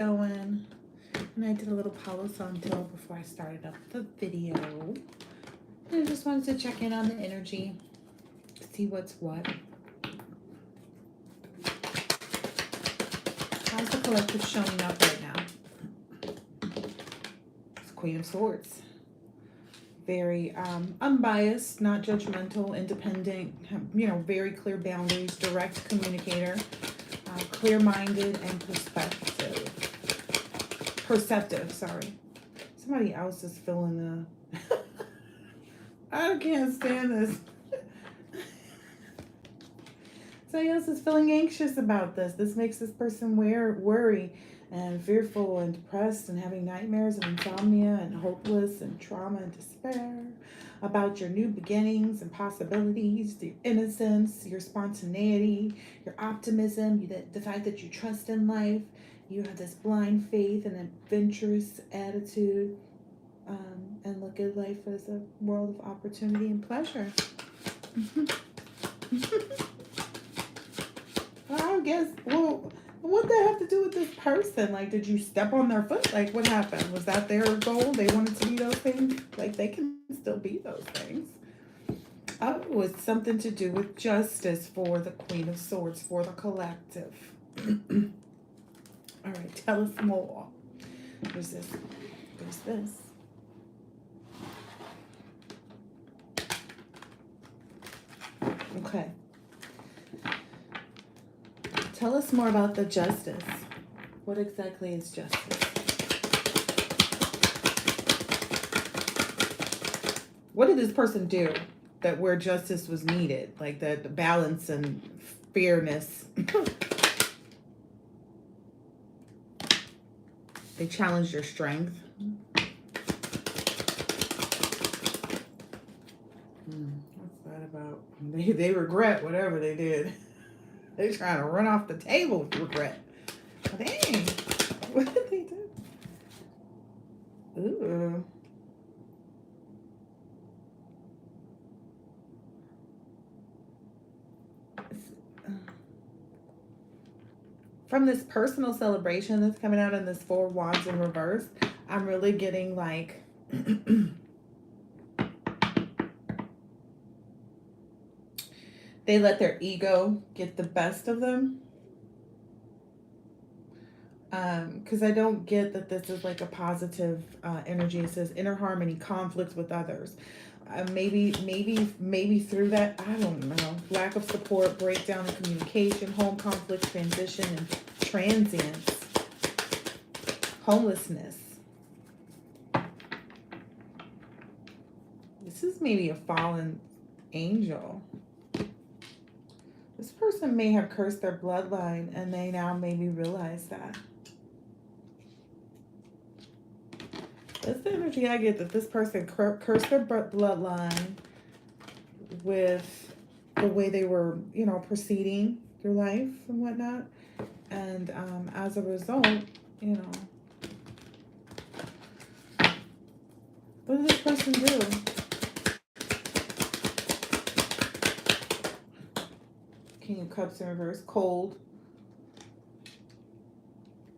going. And I did a little Palo Santo before I started up the video. And I just wanted to check in on the energy, see what's what. How's the collective showing up right now? It's Queen of Swords. Very unbiased, not judgmental, independent, very clear boundaries, direct communicator, clear-minded and perceptive, sorry. Somebody else is feeling the... I can't stand this. Somebody else is feeling anxious about this. This makes this person worry and fearful and depressed and having nightmares and insomnia and hopeless and trauma and despair about your new beginnings and possibilities, your innocence, your spontaneity, your optimism, the fact that you trust in life. You have this blind faith and adventurous attitude, and look at life as a world of opportunity and pleasure. I don't guess, well, what does that have to do with this person? Like, did you step on their foot? Like, what happened? Was that their goal? They wanted to be those things? Like, they can still be those things. It was something to do with justice for the Queen of Swords, for the collective. All right, tell us more. There's this. There's this. Okay. Tell us more about the justice. What exactly is justice? What did this person do that where justice was needed? Like the balance and fairness. They challenged your strength. What's that about? They regret whatever they did. They're trying to run off the table with regret. Dang. What did they do? Ooh. From this personal celebration that's coming out in this Four of Wands in reverse, I'm really getting like... they let their ego get the best of them. Because I don't get that this is like a positive energy. It says inner harmony, conflict with others. Maybe through that, I don't know. Lack of support, breakdown in communication, home conflict, transition, and transience. Homelessness. This is maybe a fallen angel. This person may have cursed their bloodline and they now maybe realize that. That's the energy I get, that this person cursed their bloodline with the way they were, proceeding through life and whatnot. And as a result, what did this person do? King of Cups in reverse, cold.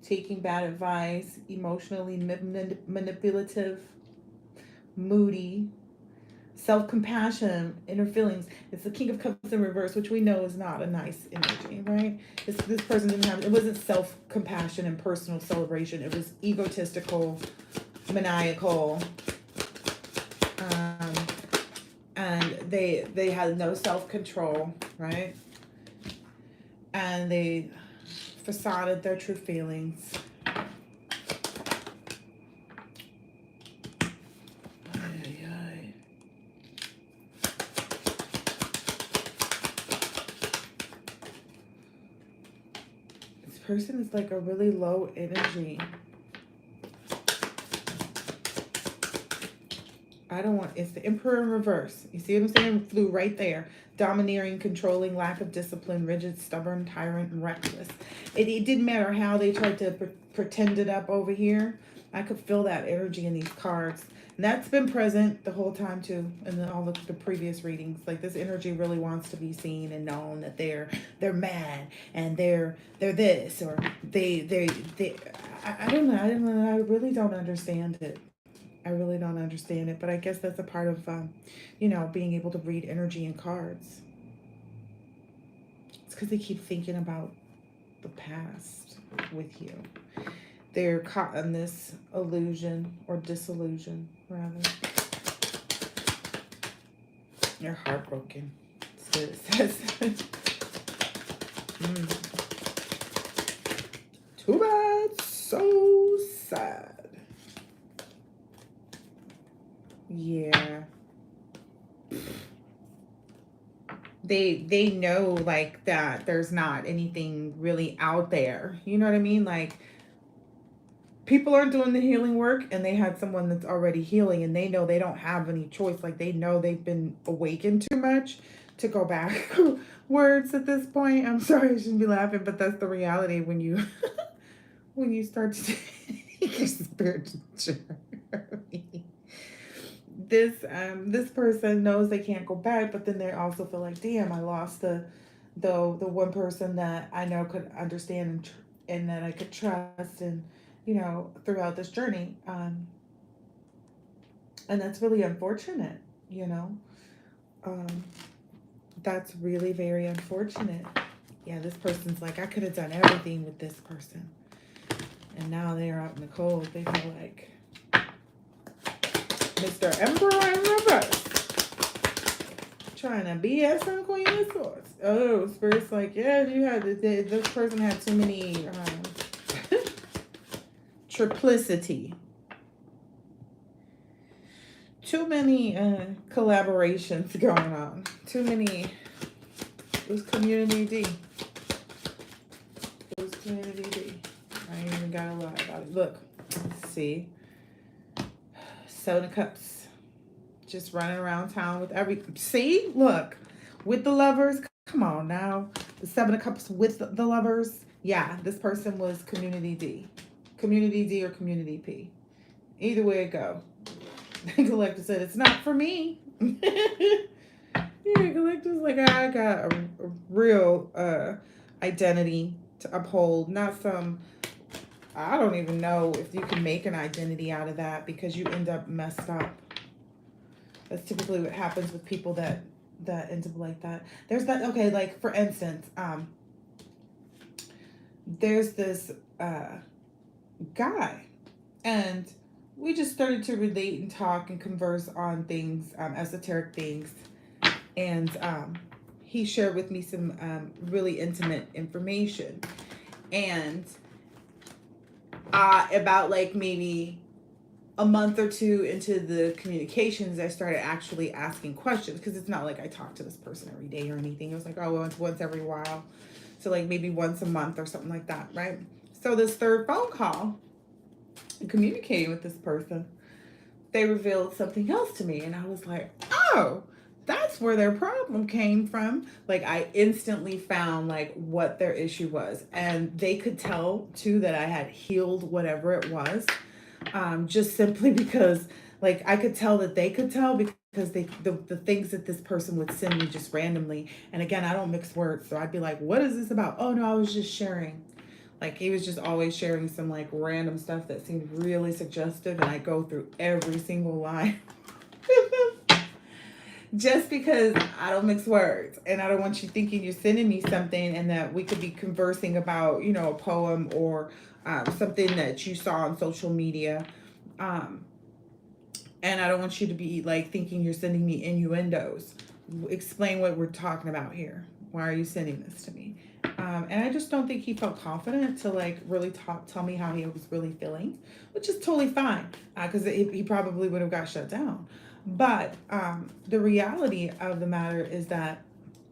Taking bad advice, emotionally manipulative, moody, self-compassion, inner feelings. It's the King of Cups in reverse, which we know is not a nice energy, right? This person didn't have, it wasn't self-compassion and personal celebration. It was egotistical, maniacal, and they had no self-control, right? And they facaded their true feelings. This person is like a really low energy. It's the Emperor in reverse. You see what I'm saying? Flew right there. Domineering, controlling, lack of discipline, rigid, stubborn, tyrant, and reckless. It didn't matter how they tried to pretend it up over here. I could feel that energy in these cards. And that's been present the whole time too, in all the previous readings. Like this energy really wants to be seen and known that they're mad and they're this, or they I don't know. I don't know. I really don't understand it. I really don't understand it. But I guess that's a part of, being able to read energy and cards. It's because they keep thinking about the past with you. They're caught in this illusion or disillusion, rather. They're heartbroken. That's what it says. mm. Too bad. So sad. Yeah. They know like that there's not anything really out there. You know what I mean? Like people aren't doing the healing work and they had someone that's already healing and they know they don't have any choice. Like they know they've been awakened too much to go back words at this point. I'm sorry, I shouldn't be laughing, but that's the reality when you when you start to take your spiritual journey. This person knows they can't go back, but then they also feel like, damn, I lost the one person that I know could understand and that I could trust and throughout this journey. And that's really unfortunate. You know, um, that's really very unfortunate. Yeah, this person's like, I could have done everything with this person, and now they're out in the cold. They feel like Mr. Emperor in reverse, trying to BS on Queen of Swords. Oh, Spirit's like, yeah, this person had too many triplicity, too many collaborations going on, too many. It was community D. It was community D. I ain't even gotta lie about it. Look, see, soda cups, just running around town with every. See, look, with the lovers. Come on now, the 7 of Cups with the lovers. Yeah, this person was community D, community D or community P. Either way it go. The collector said it's not for me. Yeah, collector's like, I got a real identity to uphold, not some. I don't even know if you can make an identity out of that because you end up messed up. That's typically what happens with people that end up like that. There's that. Okay, like for instance, there's this guy, and we just started to relate and talk and converse on things, esoteric things, and he shared with me some really intimate information, and about like maybe a month or two into the communications, I started actually asking questions because it's not like I talk to this person every day or anything. It was like, oh, once every while, so like maybe once a month or something like that, right? So this third phone call, communicating with this person, they revealed something else to me, and I was like, oh, that's where their problem came from. Like I instantly found like what their issue was, and they could tell too that I had healed whatever it was, just simply because like I could tell that they could tell because the things that this person would send me just randomly, and again, I don't mix words, so I'd be like, what is this about? Oh no, I was just sharing. Like he was just always sharing some like random stuff that seemed really suggestive, and I go through every single line. Just because I don't mix words and I don't want you thinking you're sending me something and that we could be conversing about, a poem or something that you saw on social media. Um, and I don't want you to be like thinking you're sending me innuendos. Explain what we're talking about here. Why are you sending this to me? And I just don't think he felt confident to like really tell me how he was really feeling, which is totally fine because he probably would have got shut down. But the reality of the matter is that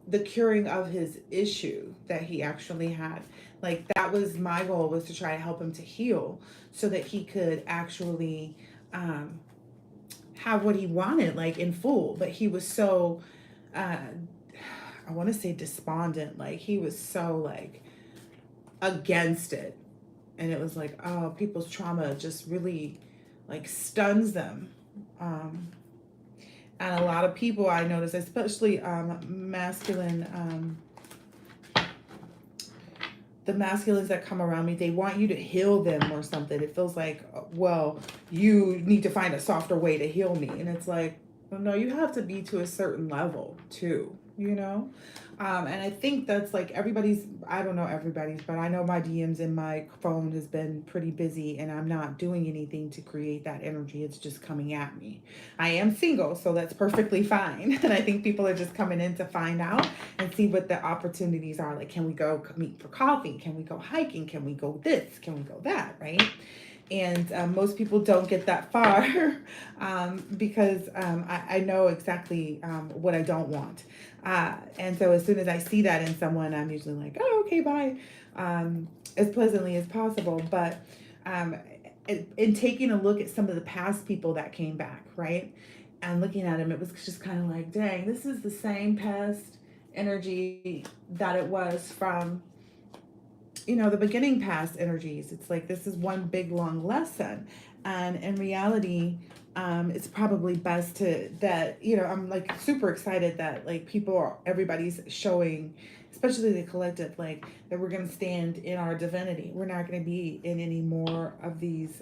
the curing of his issue that he actually had, like that was my goal, was to try to help him to heal so that he could actually have what he wanted, like in full. But he was so, I want to say despondent, like he was so like against it. And it was like, oh, people's trauma just really like stuns them. And a lot of people I notice, especially masculine the masculines that come around me, they want you to heal them or something. It feels like, well, you need to find a softer way to heal me. And it's like, well, no, you have to be to a certain level too, you know? And I think that's like everybody's, I don't know everybody's, but I know my DMs and my phone has been pretty busy and I'm not doing anything to create that energy. It's just coming at me. I am single, so that's perfectly fine. And I think people are just coming in to find out and see what the opportunities are. Like, can we go meet for coffee? Can we go hiking? Can we go this? Can we go that? Right? And most people don't get that far because I know exactly what I don't want. And so as soon as I see that in someone, I'm usually like, oh, okay, bye, as pleasantly as possible. But um, in taking a look at some of the past people that came back, right? And looking at them, it was just kind of like, dang, this is the same past energy that it was from, the beginning past energies. It's like this is one big long lesson. And in reality, it's probably best to that, I'm like super excited that like everybody's showing, especially the collective, like that we're going to stand in our divinity. We're not going to be in any more of these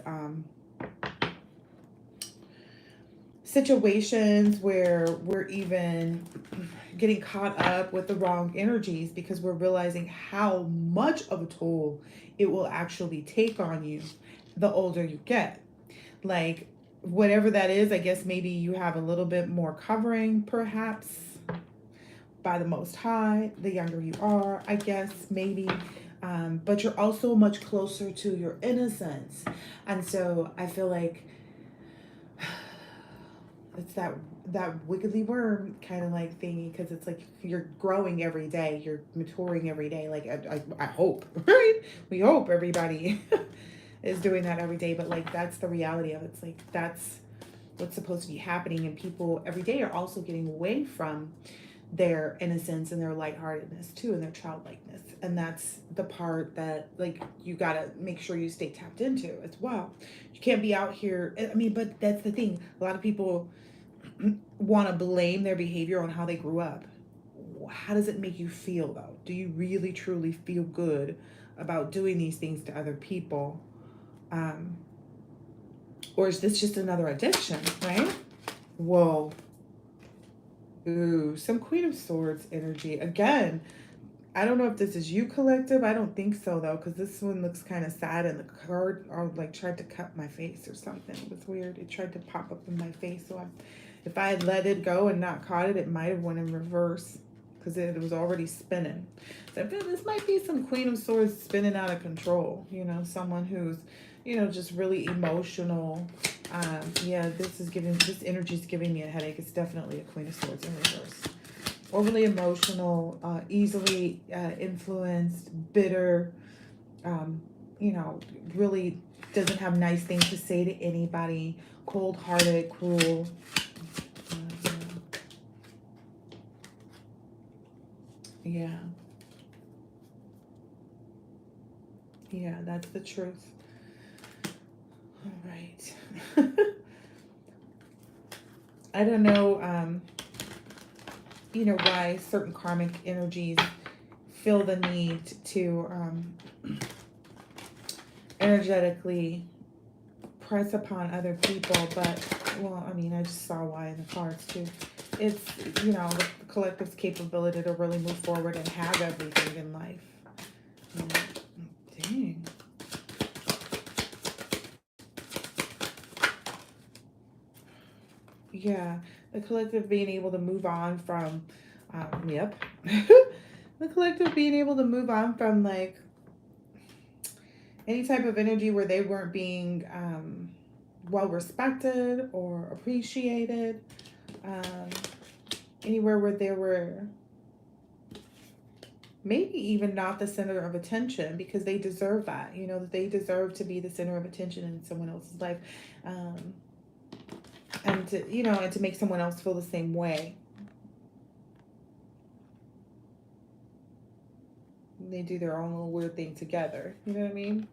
situations where we're even getting caught up with the wrong energies because we're realizing how much of a toll it will actually take on you the older you get. Like, whatever that is, I guess maybe you have a little bit more covering, perhaps, by the Most High, the younger you are, I guess, maybe. But you're also much closer to your innocence. And so I feel like it's that wiggly worm kind of like thingy, because it's like you're growing every day, you're maturing every day. Like I hope, right? We hope everybody is doing that every day, but like that's the reality of it. It's like that's what's supposed to be happening, and people every day are also getting away from their innocence and their lightheartedness too, and their childlikeness. And that's the part that like you gotta make sure you stay tapped into as well. You can't be out here, I mean, but that's the thing, a lot of people want to blame their behavior on how they grew up. How does it make you feel though? Do you really truly feel good about doing these things to other people? Or is this just another addiction, right? Whoa. Ooh, some Queen of Swords energy. Again, I don't know if this is you, collective. I don't think so, though, because this one looks kind of sad, and the card like tried to cut my face or something. It was weird. It tried to pop up in my face, so if I had let it go and not caught it, it might have went in reverse because it was already spinning. So I feel this might be some Queen of Swords spinning out of control. Someone who's, just really emotional. Yeah, this energy is giving me a headache. It's definitely a Queen of Swords in reverse. Overly emotional, easily influenced, bitter, really doesn't have nice things to say to anybody, cold-hearted, cruel. Yeah. Yeah, that's the truth. All right. I don't know, why certain karmic energies feel the need to energetically press upon other people, but, well, I mean, I just saw why in the cards, too. It's, the collective's capability to really move forward and have everything in life. Dang. Yeah, the collective being able to move on from, yep. The collective being able to move on from, like, any type of energy where they weren't being well respected or appreciated. Anywhere where they were maybe even not the center of attention, because they deserve that, that they deserve to be the center of attention in someone else's life. And to make someone else feel the same way. They do their own little weird thing together. You know what I mean?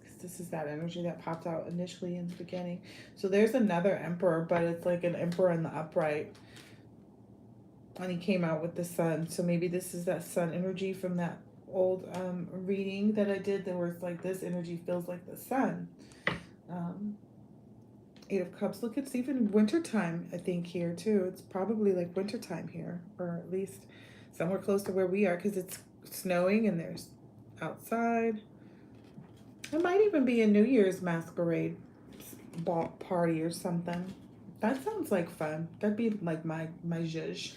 Because this is that energy that popped out initially in the beginning. So there's another emperor, but it's like an emperor in the upright. And he came out with the sun. So maybe this is that sun energy from that old reading that I did. There was like, this energy feels like the sun. Um, Eight of Cups. Look, it's even wintertime, I think, here too. It's probably like wintertime here, or at least somewhere close to where we are, because it's snowing and there's outside. It might even be a New Year's masquerade ball party or something. That sounds like fun. That'd be like my zhuzh.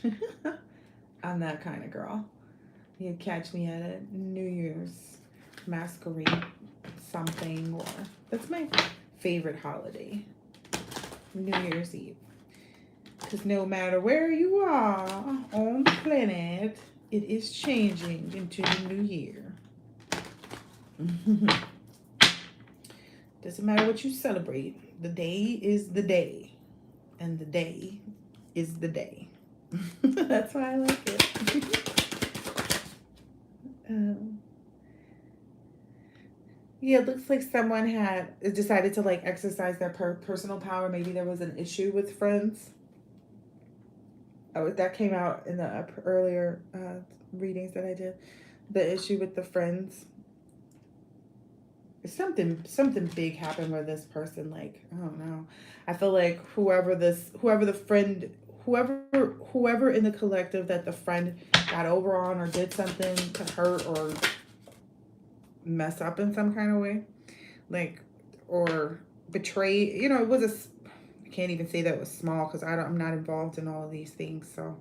I'm that kind of girl. You'd catch me at a New Year's masquerade something, or that's my favorite holiday, New Year's Eve. Because no matter where you are on the planet, it is changing into the new year. Doesn't matter what you celebrate. The day is the day. And the day is the day. That's why I like it. Yeah, it looks like someone had decided to like exercise their personal power. Maybe there was an issue with friends. Oh, that came out in the earlier readings that I did. The issue with the friends. Something big happened where this person, like, I don't know. I feel like whoever in the collective that the friend got over on or did something to hurt or mess up in some kind of way, like, or betray. It was I can't even say that it was small because I'm not involved in all of these things. So,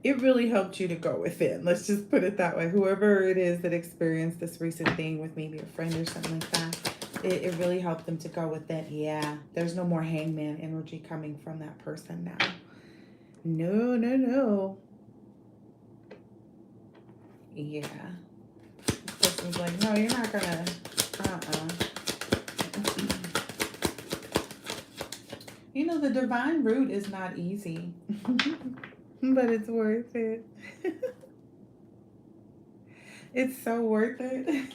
it really helped you to go within. Let's just put it that way. Whoever it is that experienced this recent thing with maybe a friend or something like that, it really helped them to go with it. Yeah, there's no more hangman energy coming from that person now. No, no, no. Yeah. The person's like, no, you're not gonna, the divine route is not easy. But it's worth it. It's so worth it.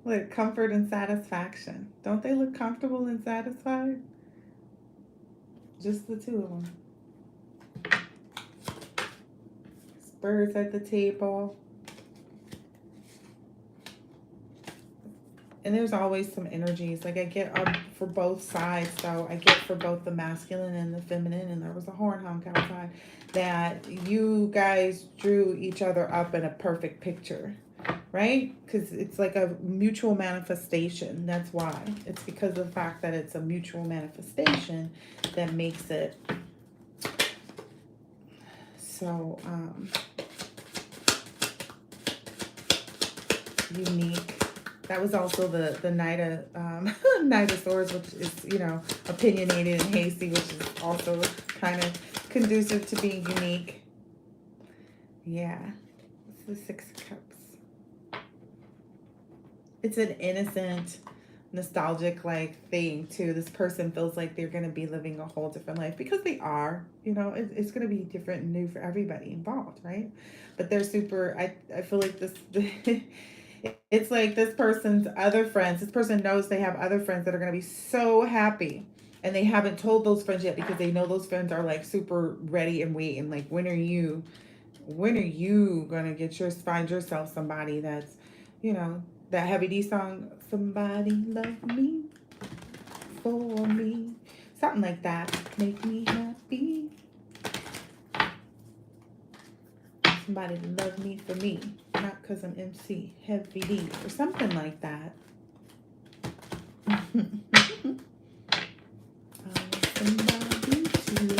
Like comfort and satisfaction. Don't they look comfortable and satisfied? Just the two of them. Birds at the table. And there's always some energies. Like I get for both sides. So I get for both the masculine and the feminine. And there was a horn honk outside. That you guys drew each other up in a perfect picture. Right? Because it's like a mutual manifestation. That's why. It's because of the fact that it's a mutual manifestation that makes it so unique. That was also the Knight of Knight of Swords, which is, opinionated and hasty, which is also kind of conducive to being unique. Yeah. It's the Six of Cups. It's an innocent, nostalgic like thing too. This person feels like they're going to be living a whole different life because they are. It's going to be different and new for everybody involved, right? But they're super. I feel like this. It's like this person's other friends. This person knows they have other friends that are going to be so happy. And they haven't told those friends yet because they know those friends are like super ready and waiting. Like, when are you going to find yourself somebody that's, that Heavy D song, somebody love me for me. Something like that. Make me happy. Somebody love me for me. Not because I'm MC, Heavy D, or something like that. Somebody to love me for me.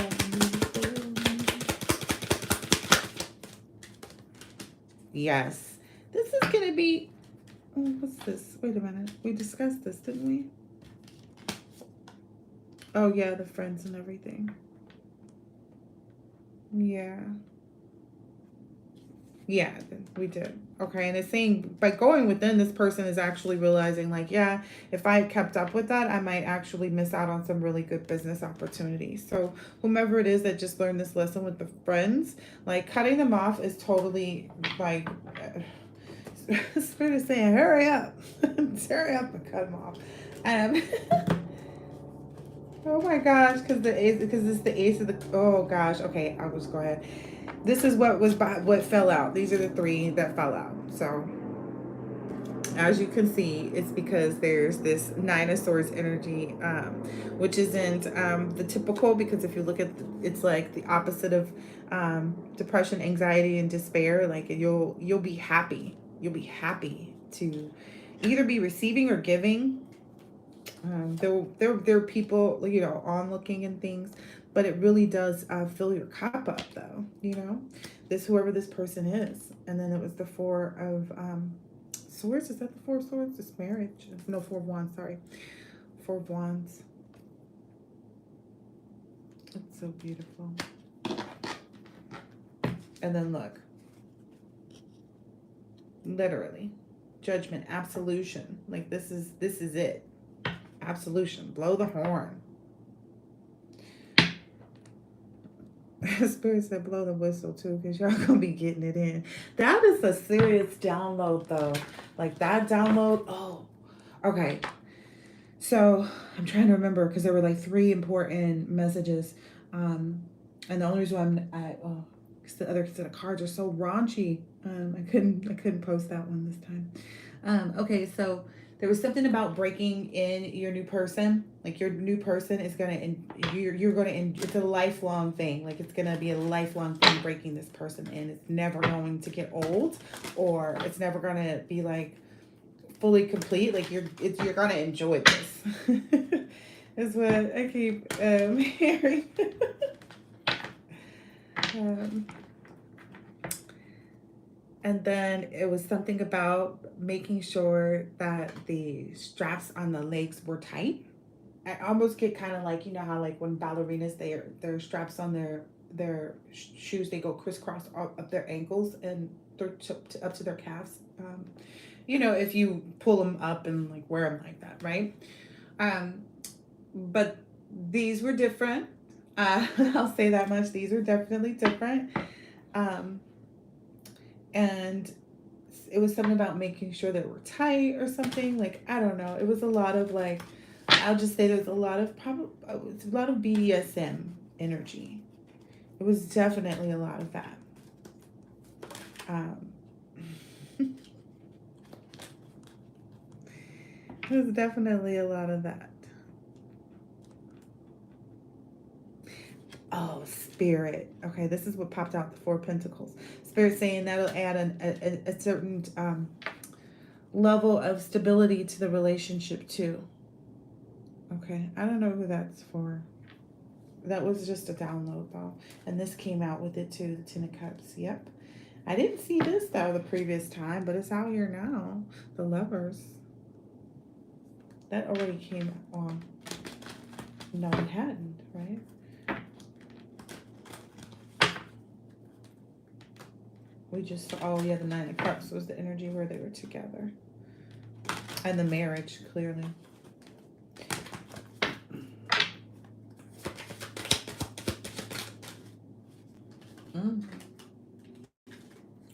Yes. This is going to be... Oh, what's this? Wait a minute. We discussed this, didn't we? Oh, yeah, the friends and everything. Yeah. Yeah, we did. Okay, and it's saying by going within, this person is actually realizing like, yeah, if I kept up with that, I might actually miss out on some really good business opportunities. So whomever it is that just learned this lesson with the friends, like cutting them off is totally like, Spirit is saying, hurry up. Hurry up and cut them off. Oh my gosh, because it's the ace of the. Oh gosh. Okay, I'll just go ahead. This is what fell out. These are the three that fell out. So as you can see, it's because there's this Nine of Swords energy, which isn't the typical. Because if you look at, it's like the opposite of depression, anxiety, and despair. Like you'll be happy. You'll be happy to either be receiving or giving. There are people, onlooking and things, but it really does fill your cup up, though. This whoever this person is, and then it was the Four of Swords. Is that the Four of Swords? It's marriage. No, Four of Wands. Sorry, Four of Wands. It's so beautiful. And then look, literally, judgment, absolution. Like this is it. Absolution. Blow the horn. Spirit said blow the whistle too, because y'all gonna be getting it in. That is a serious download though. Like that download. Oh, okay. So I'm trying to remember because there were like three important messages. And the only reason because the other set of cards are so raunchy. I couldn't post that one this time. Okay, so there was something about breaking in your new person. Like your new person is you're gonna. It's a lifelong thing. Like it's gonna be a lifelong thing breaking this person in. It's never going to get old, or it's never gonna be like fully complete. Like you're gonna enjoy this. Is what I keep hearing. And then it was something about making sure that the straps on the legs were tight. I almost get kind of like, how like when ballerinas, their straps on their shoes, they go crisscross up their ankles and up to their calves. If you pull them up and like wear them like that, right? But these were different. I'll say that much. These are definitely different. And it was something about making sure that we're tight or something. Like, I don't know. It was a lot of like, I'll just say there's a lot of BDSM energy. It was definitely a lot of that. It was definitely a lot of that. Oh, Spirit. Okay, this is what popped out, the Four of Pentacles. Spirit saying that'll add a certain level of stability to the relationship too. Okay, I don't know who that's for. That was just a download though. And this came out with it too, the Ten of Cups. Yep. I didn't see this though the previous time, but it's out here now. The Lovers. That already came on. No, it hadn't, right? We just, oh yeah, the Nine of Cups was the energy where they were together. And the marriage, clearly.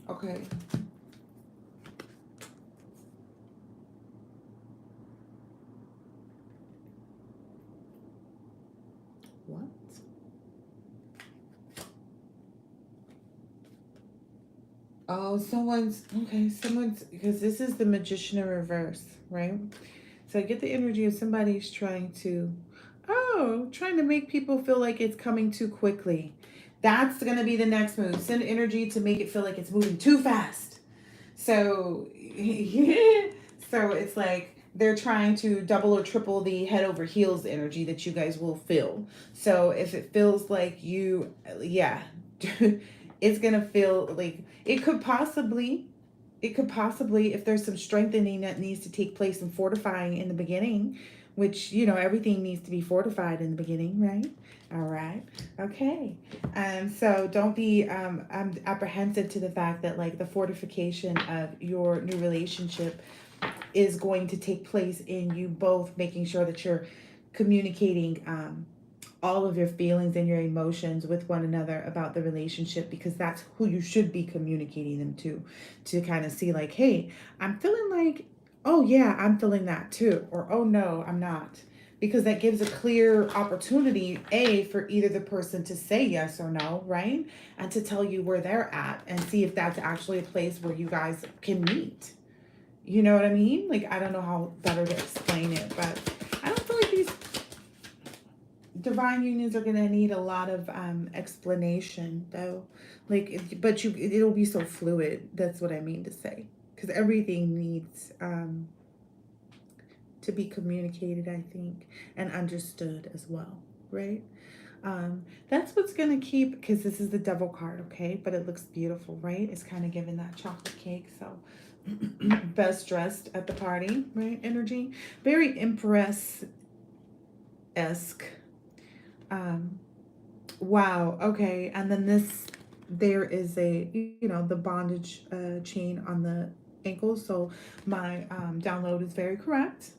Okay. What? Oh, because this is the Magician in reverse, right? So I get the energy of somebody's trying to make people feel like it's coming too quickly. That's going to be the next move. Send energy to make it feel like it's moving too fast. So, so it's like they're trying to double or triple the head over heels energy that you guys will feel. So if it feels like it's going to feel like it could possibly, if there's some strengthening that needs to take place and fortifying in the beginning, which, everything needs to be fortified in the beginning, right? All right. Okay. So don't be apprehensive to the fact that like the fortification of your new relationship is going to take place in you both making sure that you're communicating all of your feelings and your emotions with one another about the relationship, because that's who you should be communicating them to kind of see like, hey, I'm feeling like, oh yeah, I'm feeling that too. Or, oh no, I'm not. because that gives a clear opportunity, for either the person to say yes or no, right? And to tell you where they're at and see if that's actually a place where you guys can meet. You know what I mean? Like, I don't know how better to explain it, but I don't feel like these divine unions are going to need a lot of explanation, though. Like, but it'll be so fluid. That's what I mean to say. Because everything needs to be communicated, I think, and understood as well, right? That's what's going to keep, because this is the devil card, okay? But it looks beautiful, right? It's kind of giving that chocolate cake, so best dressed at the party, right? Energy. Very Empress-esque. Wow, okay. And then there is the bondage chain on the ankle, so my download is very correct.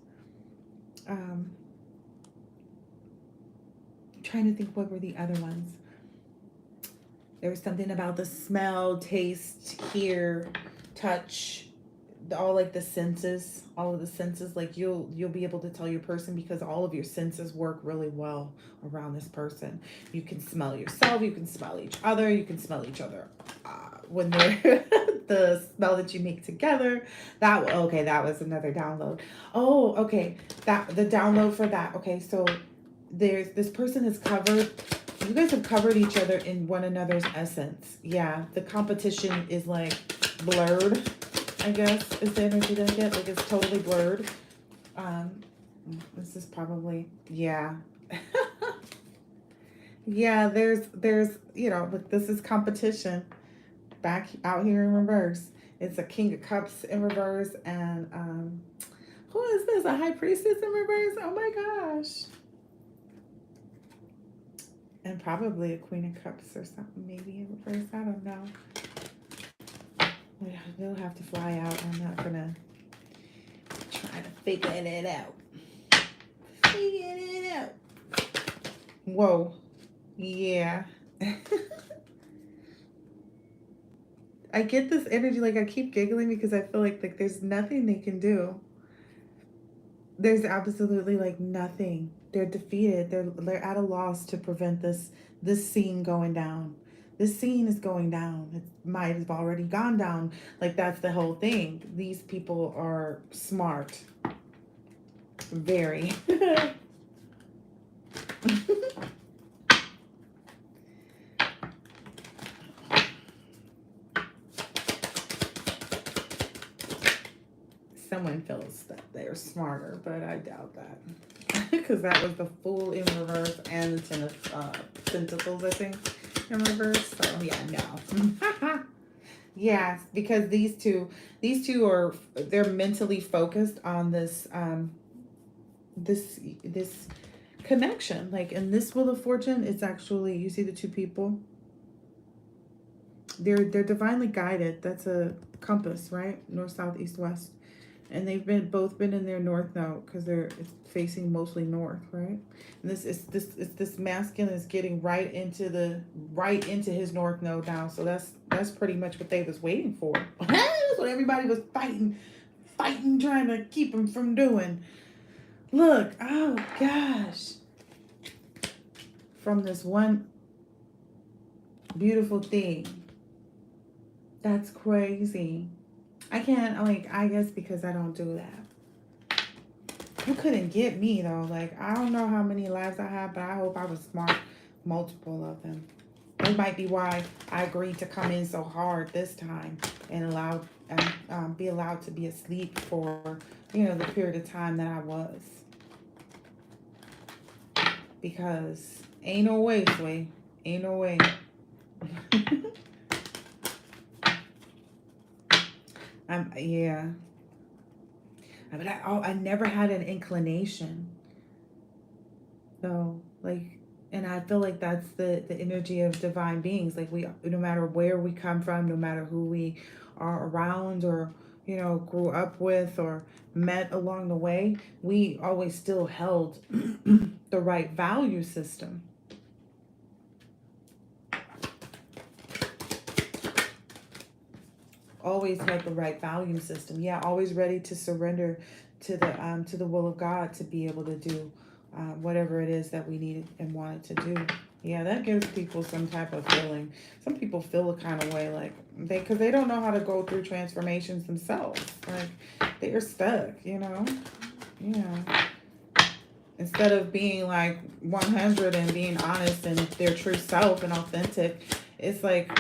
Trying to think what were the other ones. There was something about the smell, taste, hear, touch, all like the senses, all of the senses. Like you'll be able to tell your person because all of your senses work really well around this person. You can smell yourself, you can smell each other, you can smell each other when they're the smell that you make together. That was another download. Oh, okay, that the download for that. Okay, so this person is covered. You guys have covered each other in one another's essence. Yeah, the competition is like blurred, I guess, is the energy that I get. Like it's totally blurred. This is probably, yeah. Yeah, there's like this is competition back out here in reverse. It's a King of Cups in reverse, and who is this? A High Priestess in reverse? Oh my gosh. And probably a Queen of Cups or something, maybe in reverse. I don't know. They'll have to fly out. I'm not gonna try to figure it out. Figure it out. Whoa. Yeah. I get this energy, like I keep giggling because I feel like there's nothing they can do. There's absolutely like nothing. They're defeated. They're at a loss to prevent this scene going down. This scene is going down. It might have already gone down. Like that's the whole thing. These people are smart. Very. Someone feels that they're smarter, but I doubt that. Because that was the Fool in reverse and the Ten of Pentacles, I think, in reverse. So yeah, no. Yes, because these two they're mentally focused on this this connection. Like in this Wheel of Fortune, it's actually, you see the two people. They're divinely guided. That's a compass, right? North, south, east, west. And they've both been in their north node because it's facing mostly north, right? And this masculine is getting right into his north node now. So that's pretty much what they was waiting for. That's what everybody was fighting, trying to keep him from doing. Look, oh gosh, from this one beautiful thing. That's crazy. I can't, like, I guess because I don't do that. You couldn't get me, though. Like, I don't know how many lives I have, but I hope I was smart. Multiple of them. That might be why I agreed to come in so hard this time and be allowed to be asleep for, the period of time that I was. Because ain't no way, Sway. Ain't no way. Yeah. But I never had an inclination. So, like, and I feel like that's the energy of divine beings. Like no matter where we come from, no matter who we are around or, grew up with or met along the way, we always still held the right value system. Always had the right value system. Yeah, always ready to surrender to the will of God to be able to do whatever it is that we needed and wanted to do. Yeah, that gives people some type of feeling. Some people feel a kind of way, like because they don't know how to go through transformations themselves. Like they're stuck, you know. Yeah. Instead of being like 100 and being honest and their true self and authentic, it's like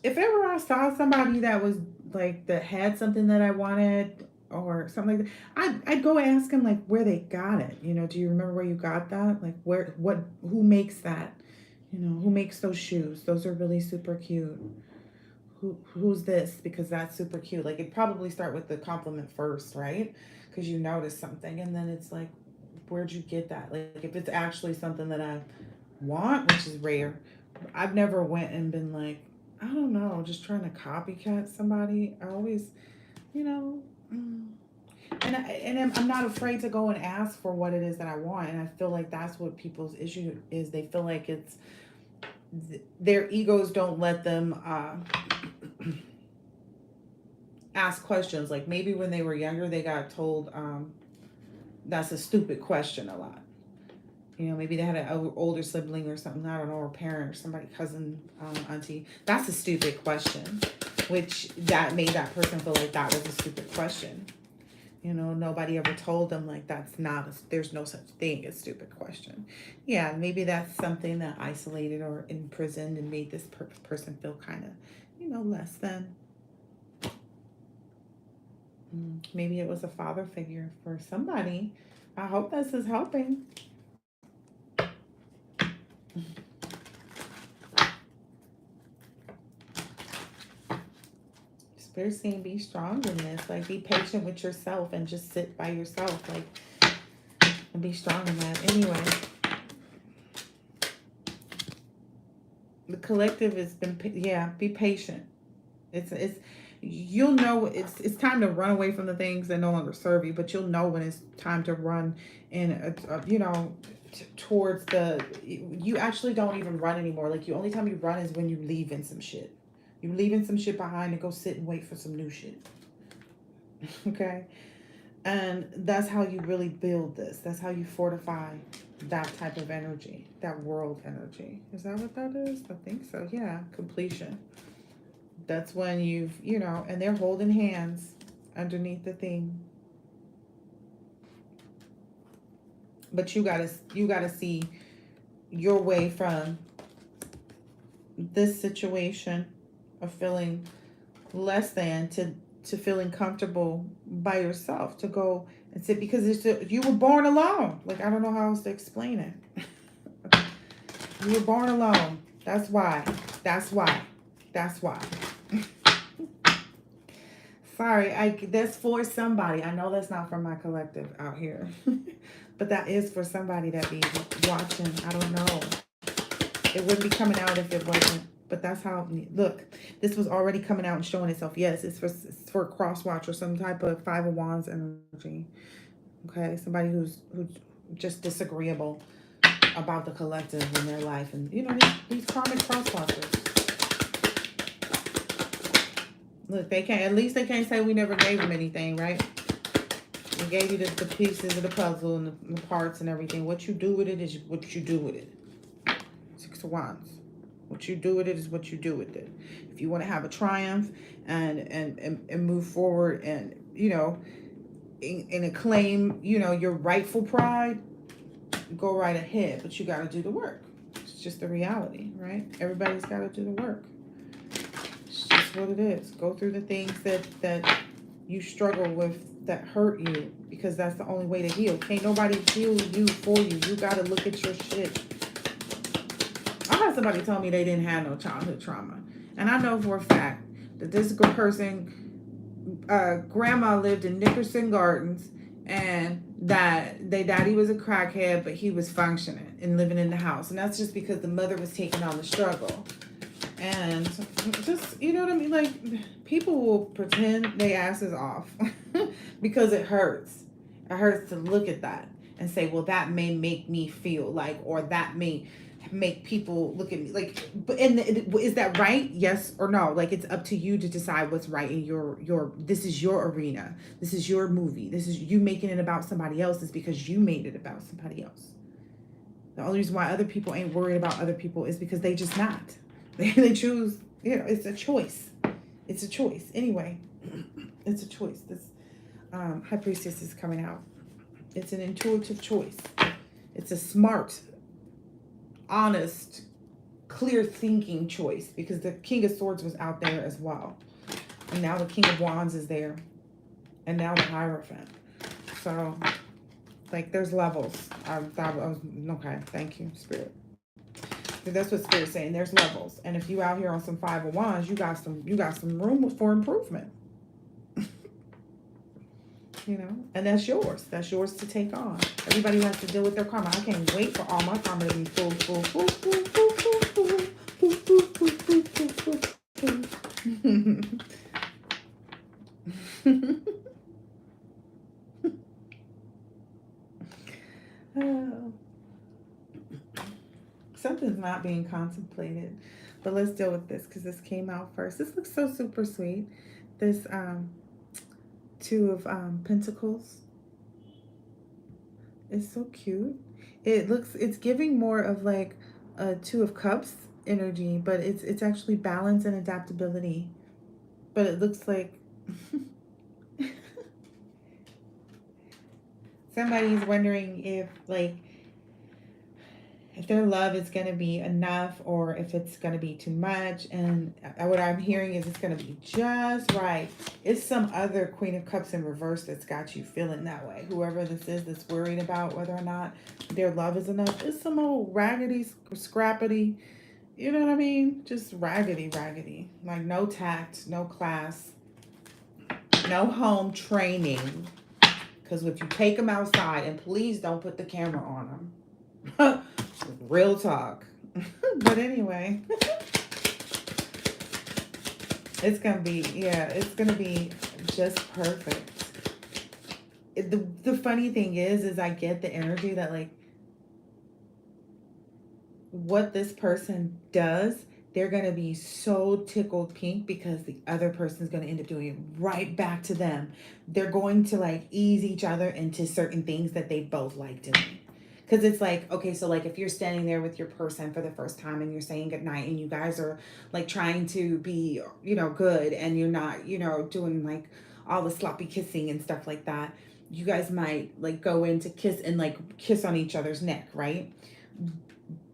if ever I saw somebody that was like that had something that I wanted or something like that, I'd go ask them like where they got it. You know, do you remember where you got that? Like who makes that? You know, who makes those shoes? Those are really super cute. Who's this? Because that's super cute. Like it probably start with the compliment first, right? Because you notice something, and then it's like, where'd you get that? Like if it's actually something that I want, which is rare, I've never went and been like, I don't know, just trying to copycat somebody. I always, you know, and I'm not afraid to go and ask for what it is that I want. And I feel like that's what people's issue is. They feel like it's their egos don't let them ask questions. Like maybe when they were younger, they got told that's a stupid question a lot. You know, maybe they had an older sibling or something, I don't know, or parent or somebody, cousin, auntie. That's a stupid question, which that made that person feel like that was a stupid question. You know, nobody ever told them like that's not, there's no such thing as stupid question. Yeah, maybe that's something that isolated or imprisoned and made this person feel kind of, you know, less than. Maybe it was a father figure for somebody. I hope this is helping. Spirit saying be strong in this. Like be patient with yourself and just sit by yourself. Like and be strong in that. Anyway. The collective has been be patient. It's you'll know it's time to run away from the things that no longer serve you, but you'll know when it's time to run in you know towards the you actually don't even run anymore. Like the only time you run is when you leave in some shit. You leaving some shit behind and go sit and wait for some new shit. Okay? And that's how you really build this. That's how you fortify that type of energy, that world energy. Is that what that is? I think so. Yeah, completion. That's when you've, you know, and they're holding hands underneath the thing. But you gotta see your way from this situation of feeling less than to feeling comfortable by yourself to go and sit because you were born alone. Like I don't know how else to explain it. You were born alone. That's why. That's why. That's why. Sorry, that's for somebody. I know that's not for my collective out here. But that is for somebody that be watching. I don't know. It wouldn't be coming out if it wasn't. But that's how, look, this was already coming out and showing itself. Yes, it's for a cross watch or some type of Five of Wands energy. Okay, somebody who's just disagreeable about the collective in their life. And, you know, these karmic cross watchers. Look, at least they can't say we never gave them anything, right? We gave you the pieces of the puzzle and the parts and everything. What you do with it is what you do with it. Six of Wands. What you do with it is what you do with it. If you want to have a triumph and move forward and, you know, and acclaim, you know, your rightful pride, go right ahead. But you got to do the work. It's just the reality, right? Everybody's got to do the work. It's just what it is. Go through the things that you struggle with that hurt you, because that's the only way to heal. Can't nobody heal you for you. You got to look at your shit. I had somebody tell me they didn't have no childhood trauma. And I know for a fact that this person, grandma lived in Nickerson Gardens, and that their daddy was a crackhead, but he was functioning and living in the house. And that's just because the mother was taking on the struggle. And just, you know what I mean? Like, people will pretend their asses off because it hurts. It hurts to look at that and say, well, that may make me feel like, or that may make people look at me like, but is that right? Yes or no? Like, it's up to you to decide what's right in your this is your arena, this is your movie, this is you making it about somebody else is because you made it about somebody else. The only reason why other people ain't worried about other people is because they just not. They choose, it's a choice. It's a choice anyway. It's a choice. This high priestess is coming out. It's an intuitive choice. It's a smart, honest, clear thinking choice, because the King of Swords was out there as well. And now the King of Wands is there. And now the Hierophant. So, like, there's levels. I was, okay, thank you, Spirit. That's what Spirit's saying. There's levels. And if you out here on some 5 of Wands, you got some room for improvement. And that's yours. That's yours to take on. Everybody has to deal with their karma. I can't wait for all my karma to be full. Something's not being contemplated, but let's deal with this because this came out first. This looks so super sweet. This Two of Pentacles. It's so cute. It's giving more of like a Two of Cups energy, but it's actually balance and adaptability. But it looks like somebody's wondering if their love is going to be enough or if it's going to be too much. And what I'm hearing is it's going to be just right. It's some other Queen of Cups in reverse that's got you feeling that way. Whoever this is that's worried about whether or not their love is enough. It's some old raggedy, scrappity, you know what I mean? Just raggedy. Like no tact, no class, no home training. Because if you take them outside, and please don't put the camera on them. Real talk. But anyway, it's gonna be just perfect. The funny thing is I get the energy that like what this person does, they're gonna be so tickled pink because the other person's gonna end up doing it right back to them. They're going to like ease each other into certain things that they both like doing. Because it's like, okay, so like if you're standing there with your person for the first time and you're saying goodnight and you guys are like trying to be, good, and you're not, doing like all the sloppy kissing and stuff like that, you guys might like go in to kiss and like kiss on each other's neck, right?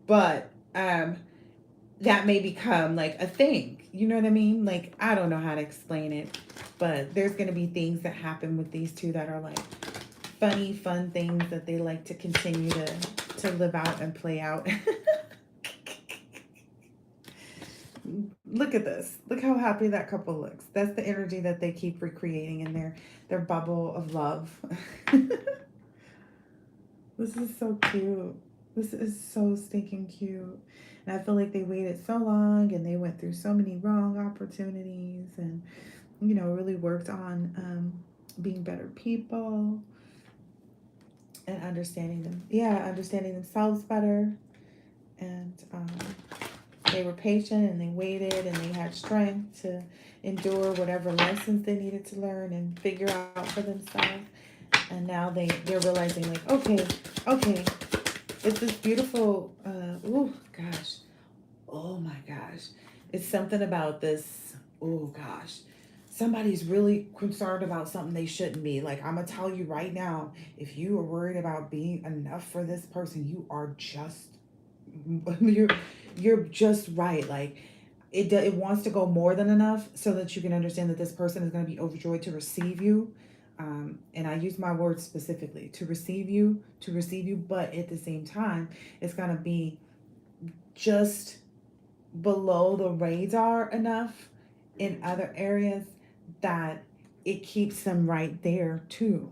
But that may become like a thing. You know what I mean? Like, I don't know how to explain it, but there's going to be things that happen with these two that are like funny, fun things that they like to continue to live out and play out. Look at this. Look how happy that couple looks. That's the energy that they keep recreating in their bubble of love. This is so cute. This is so stinking cute. And I feel like they waited so long and they went through so many wrong opportunities and, really worked on being better people and understanding themselves better. And they were patient and they waited and they had strength to endure whatever lessons they needed to learn and figure out for themselves. And now they're realizing like, okay, it's this beautiful, oh my gosh. It's something about this, oh gosh. Somebody's really concerned about something they shouldn't be. Like, I'm going to tell you right now, if you are worried about being enough for this person, you are just, you're just right. Like, it wants to go more than enough so that you can understand that this person is going to be overjoyed to receive you. And I use my words specifically, to receive you, but at the same time, it's going to be just below the radar enough in other areas that it keeps them right there too.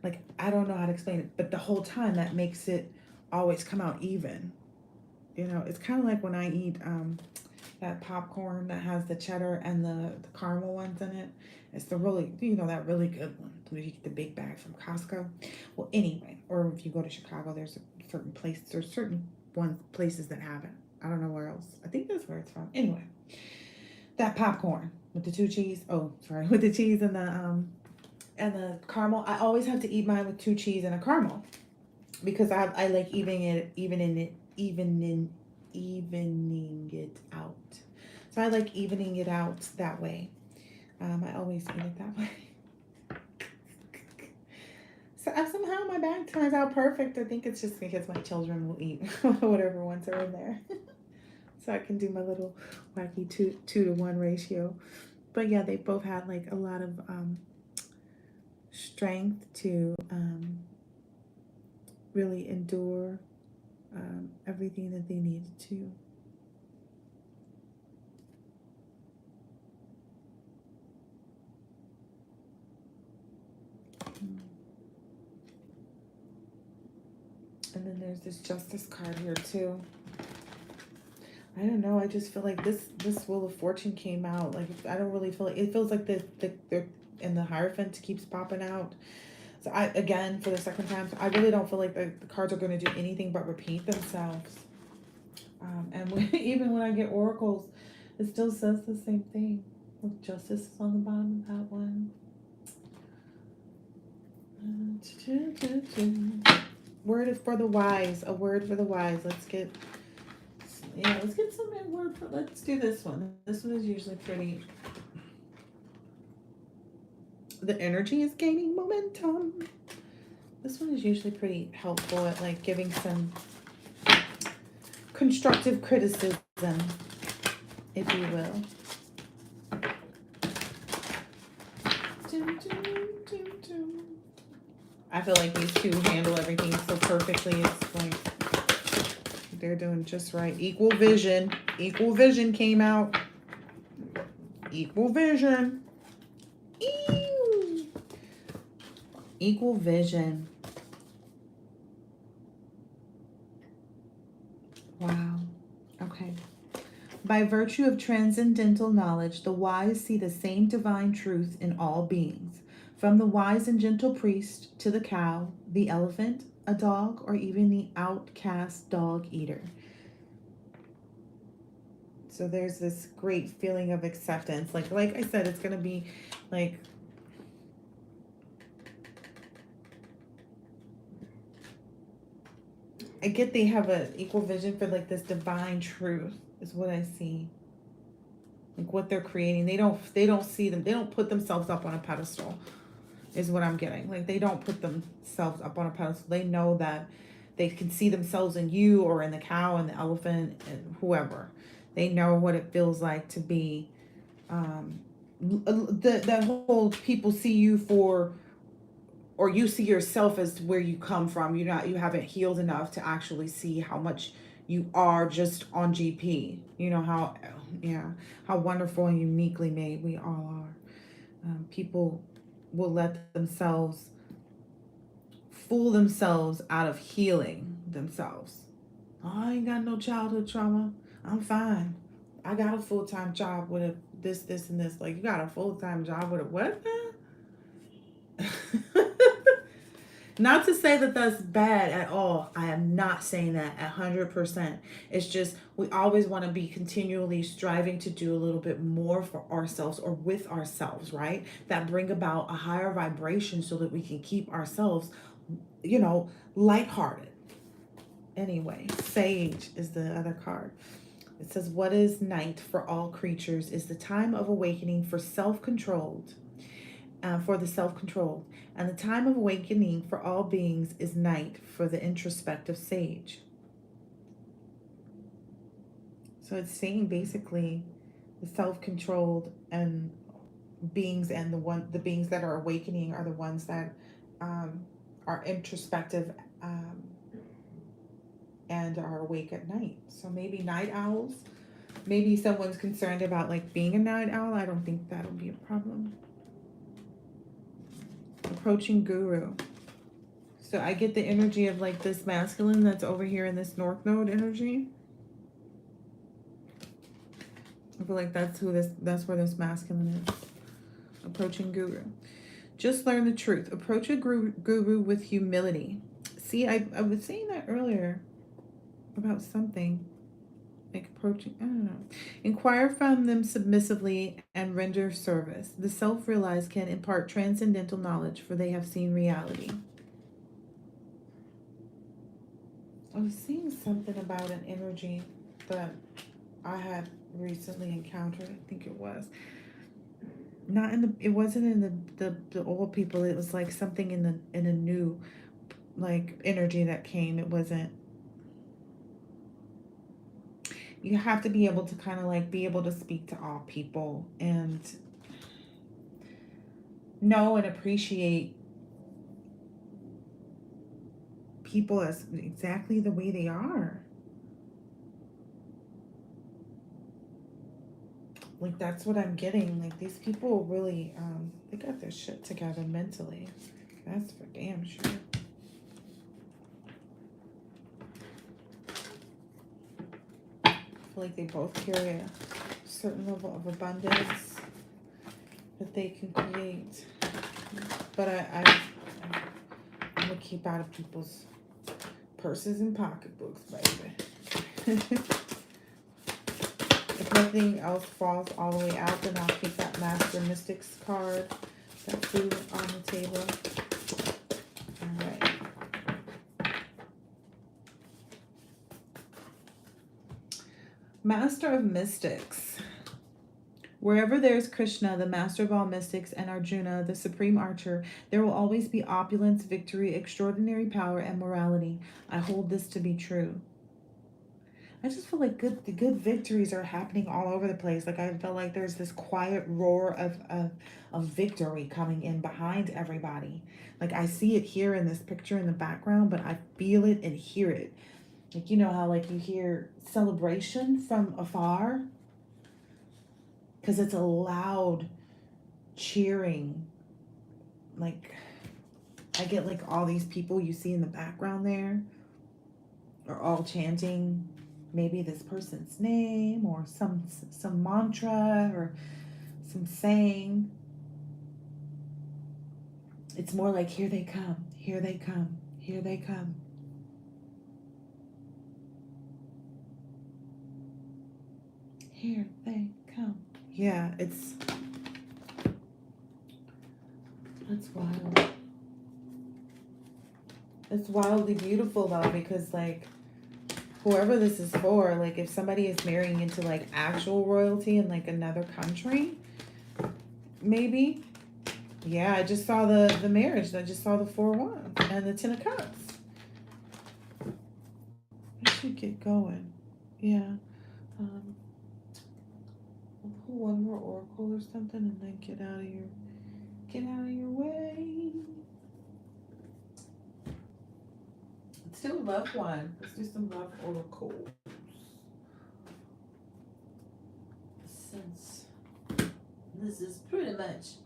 Like, I don't know how to explain it, but the whole time that makes it always come out even. It's kind of like when I eat that popcorn that has the cheddar and the caramel ones in it. It's the really, that really good one. You get the big bag from Costco. Well, anyway, or if you go to Chicago, there's a certain place, there's certain places that haven't. I don't know where else. I think that's where it's from. Anyway, that popcorn with the 2 cheese. Oh, sorry, with the cheese and the caramel. I always have to eat mine with 2 cheese and a caramel because I like evening it out. So I like evening it out that way. I always eat it that way. So somehow my bag turns out perfect. I think it's just because my children will eat whatever ones are in there. So I can do my little wacky 2-to-1 ratio. But yeah, they both had like a lot of strength to really endure everything that they needed to. And then there's this justice card here too. I don't know. I just feel like this Wheel of Fortune came out. Like I don't really feel like it feels like the and the Hierophant keeps popping out. So I again for the second time. So I really don't feel like the cards are going to do anything but repeat themselves. And even when I get oracles, it still says the same thing. Look, justice is on the bottom of that one. Word for the wise. A word for the wise. Let's get some word for. Let's do this one. This one is usually pretty. The energy is gaining momentum. This one is usually pretty helpful at like giving some constructive criticism, if you will. I feel like these two handle everything so perfectly. It's like they're doing just right. Equal vision. Equal vision came out. Equal vision. Ew. Equal vision. Wow. Okay. By virtue of transcendental knowledge, the wise see the same divine truth in all beings, from the wise and gentle priest to the cow, the elephant, a dog, or even the outcast dog eater. So there's this great feeling of acceptance. Like I said, it's going to be like I get they have an equal vision for like this divine truth is what I see. Like what they're creating. They don't see them. They don't put themselves up on a pedestal is what I'm getting. Like they don't put themselves up on a pedestal. They know that they can see themselves in you or in the cow and the elephant and whoever. They know what it feels like to be that whole people see you for, or you see yourself as to where you come from. You haven't healed enough to actually see how much you are just on GP. You know how wonderful and uniquely made we all are. People will let themselves fool themselves out of healing themselves. Oh, I ain't got no childhood trauma. I'm fine. I got a full-time job with a this, and this. Like, you got a full-time job with a what? Not to say that that's bad at all. I am not saying that 100%. It's just we always want to be continually striving to do a little bit more for ourselves or with ourselves, right? That bring about a higher vibration so that we can keep ourselves, lighthearted. Anyway, Sage is the other card. It says, what is night for all creatures is the time of awakening for self-controlled. For the self-controlled, and the time of awakening for all beings is night for the introspective sage. So it's saying basically the self-controlled and beings and the beings that are awakening are the ones that are introspective and are awake at night. So maybe night owls. Maybe someone's concerned about like being a night owl. I don't think that'll be a problem. Approaching guru. So I get the energy of like this masculine that's over here in this North Node energy. I feel like that's where this masculine is. Approaching guru. Just learn the truth. Approach a guru with humility. See, I was saying that earlier. about something. Like approaching, I don't know. Inquire from them submissively and render service. The self-realized can impart transcendental knowledge, for they have seen reality. I was seeing something about an energy that I had recently encountered. I think it was not in the. It wasn't in the old people. It was like something in a new, like, energy that came. It wasn't. You have to be able to kind of like be able to speak to all people and know and appreciate people as exactly the way they are. Like, that's what I'm getting. Like, these people really, they got their shit together mentally. That's for damn sure. I feel like they both carry a certain level of abundance that they can create. But I'm gonna keep out of people's purses and pocketbooks, baby. If nothing else falls all the way out, then I'll keep that Master Mystics card, that food on the table. All right. Master of Mystics. Wherever there is Krishna, the master of all mystics, and Arjuna, the supreme archer, there will always be opulence, victory, extraordinary power, and morality. I hold this to be true. I just feel like the good victories are happening all over the place. Like, I feel like there's this quiet roar of victory coming in behind everybody. Like, I see it here in this picture in the background, but I feel it and hear it. Like, you know how like you hear celebration from afar? Because it's a loud cheering. Like, I get like all these people you see in the background there are all chanting maybe this person's name or some mantra or some saying. It's more like, here they come, here they come, here they come. Here they come. Yeah, it's wild. It's wildly beautiful though, because like whoever this is for, like if somebody is marrying into like actual royalty in like another country, maybe. Yeah, I just saw the marriage. I just saw the 4 of Wands and the 10 of Cups. I should get going. Yeah. I'll pull one more oracle or something and then get out of your way. Let's do a love one. Let's do some love oracles. Since this is pretty much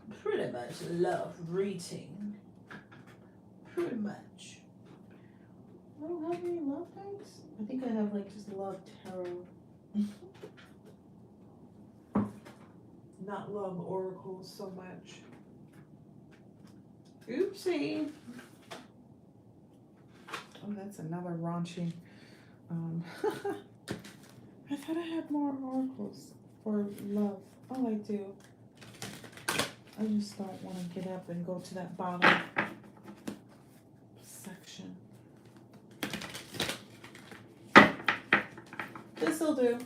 love reading. Pretty much. I don't have any love things. I think I have like just love tarot. Not love oracles so much. Oopsie. Oh, that's another raunchy. I thought I had more oracles for love. Oh, I do. I just don't want to get up and go to that bottom section. This'll do.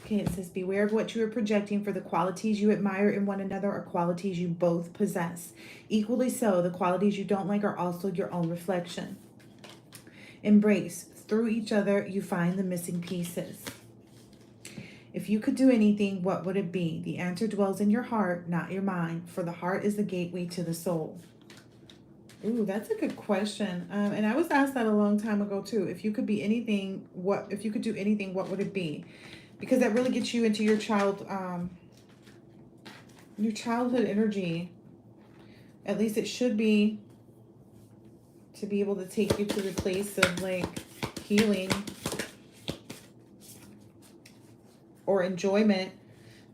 Okay, it says, beware of what you are projecting, for the qualities you admire in one another are qualities you both possess. Equally so, the qualities you don't like are also your own reflection. Embrace. Through each other, you find the missing pieces. If you could do anything, what would it be? The answer dwells in your heart, not your mind, for the heart is the gateway to the soul. Ooh, that's a good question. And I was asked that a long time ago too. If you could be anything, if you could do anything, what would it be? Because that really gets you into your childhood energy. At least it should be, to be able to take you to the place of like healing. or enjoyment.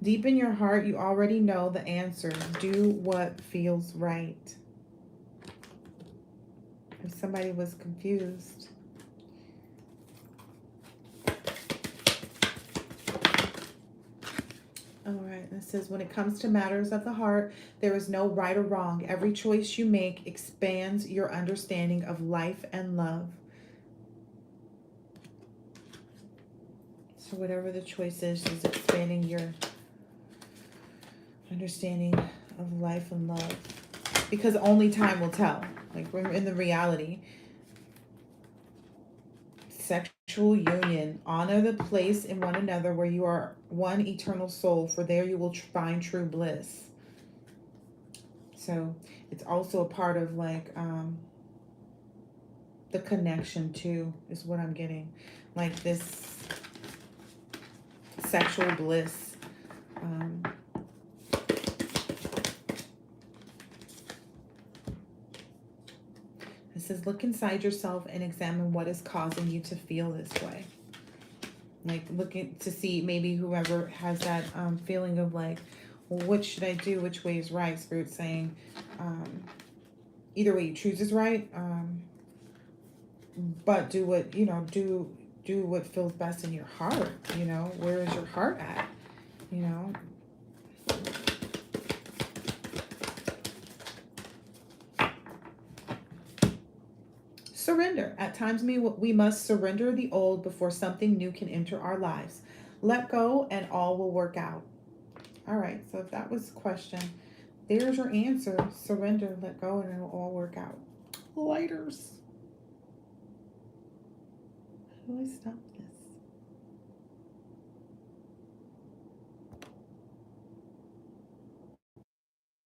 Deep in your heart, you already know the answer. Do what feels right. If somebody was confused. All right, and it says, when it comes to matters of the heart, there is no right or wrong. Every choice you make expands your understanding of life and love. So whatever the choice is expanding your understanding of life and love. Because only time will tell. Like, we're in the reality. Sexual union. Honor the place in one another where you are one eternal soul, for there you will find true bliss. So it's also a part of like the connection too, is what I'm getting. Like this sexual bliss. It says, look inside yourself and examine what is causing you to feel this way. Like looking to see maybe whoever has that feeling of like, well, what should I do? Which way is right? Spirit saying, either way you choose is right. But do what, do what feels best in your heart. Where is your heart at? Surrender. At times we must surrender the old before something new can enter our lives. Let go and all will work out. All right, so if that was the question, there's your answer. Surrender, let go, and it'll all work out. Lighters. How do I stop this?